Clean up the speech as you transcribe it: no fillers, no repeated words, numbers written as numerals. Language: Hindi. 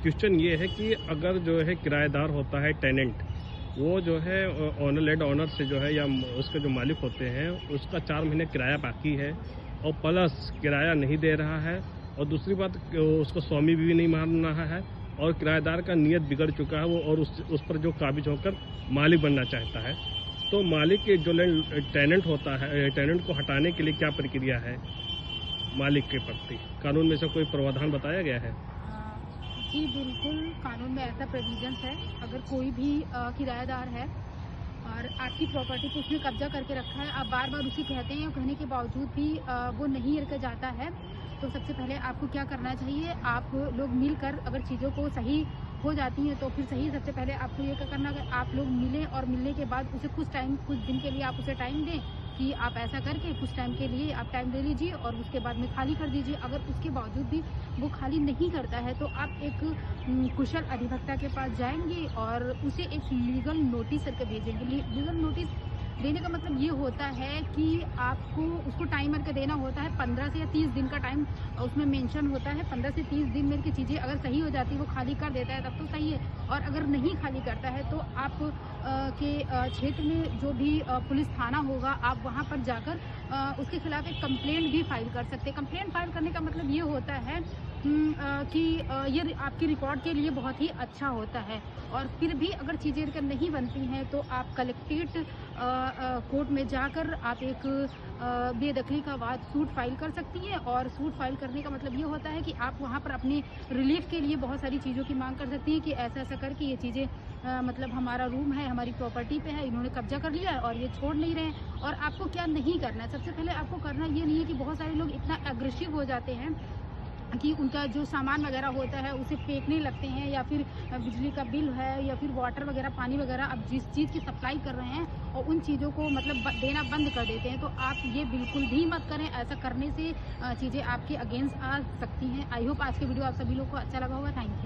क्वेश्चन ये है कि अगर जो है किराएदार होता है टेनेंट, वो जो है ओनर लैंड ओनर से जो है या उसके जो मालिक होते हैं उसका 4 महीने किराया बाकी है और प्लस किराया नहीं दे रहा है, और दूसरी बात उसको स्वामी भी नहीं मान रहा है और किराएदार का नियत बिगड़ चुका है वो, और उस पर जो काबिज होकर मालिक बनना चाहता है, तो मालिक के जो टेनेंट होता है, टेनेंट को हटाने के लिए क्या प्रक्रिया है मालिक के प्रति? कानून में से कोई प्रावधान बताया गया है? जी बिल्कुल, कानून में ऐसा प्रोविजंस है। अगर कोई भी किराएदार है और आपकी प्रॉपर्टी पे उसने कब्जा करके रखा है, आप बार बार उसे कहते हैं और कहने के बावजूद भी वो नहीं रखा जाता है, तो सबसे पहले आपको क्या करना चाहिए, आप लोग मिलकर अगर चीज़ों को सही हो जाती हैं तो फिर सही। सबसे पहले आपको ये क्या करना है, आप लोग मिलें और मिलने के बाद उसे कुछ दिन के लिए आप उसे टाइम दें कि आप ऐसा करके कुछ टाइम के लिए आप टाइम दे लीजिए और उसके बाद में खाली कर दीजिए। अगर उसके बावजूद भी वो खाली नहीं करता है तो आप एक कुशल अधिवक्ता के पास जाएंगे और उसे एक लीगल नोटिस करके भेजेंगे। लीगल नोटिस देने का मतलब ये होता है कि आपको उसको टाइम करके देना होता है 15 से या 30 दिन का टाइम उसमें मेंशन होता है। 15 से 30 दिन में की चीज़ें अगर सही हो जाती है, वो खाली कर देता है तब तो सही है, और अगर नहीं खाली करता है तो आप के क्षेत्र में जो भी पुलिस थाना होगा आप वहाँ पर जाकर उसके खिलाफ एक कंप्लेंट भी फाइल कर सकते हैं। कंप्लेंट फाइल करने का मतलब ये होता है कि ये आपकी रिकॉर्ड के लिए बहुत ही अच्छा होता है, और फिर भी अगर चीज़ें नहीं बनती हैं तो आप कलेक्ट्रेट कोर्ट में जाकर आप एक बेदखली का वाद सूट फाइल कर सकती हैं। और सूट फाइल करने का मतलब ये होता है कि आप वहाँ पर अपने रिलीफ के लिए बहुत सारी चीज़ों की मांग कर सकती हैं कि ऐसा ऐसा करके ये चीज़ें मतलब हमारा रूम है, हमारी प्रॉपर्टी पे है, इन्होंने कब्जा कर लिया है और ये छोड़ नहीं रहे हैं। और आपको क्या नहीं करना है, सबसे पहले आपको करना ये नहीं है कि बहुत सारे लोग इतना एग्रेसिव हो जाते हैं कि उनका जो सामान वगैरह होता है उसे फेंकने लगते हैं, या फिर बिजली का बिल है या फिर वाटर वगैरह पानी वगैरह आप जिस चीज़ की सप्लाई कर रहे हैं और उन चीज़ों को मतलब देना बंद कर देते हैं, तो आप ये बिल्कुल भी मत करें। ऐसा करने से चीज़ें आपके अगेंस्ट आ सकती हैं। आई होप आज के वीडियो आप सभी लोग को अच्छा लगा होगा। Thank you.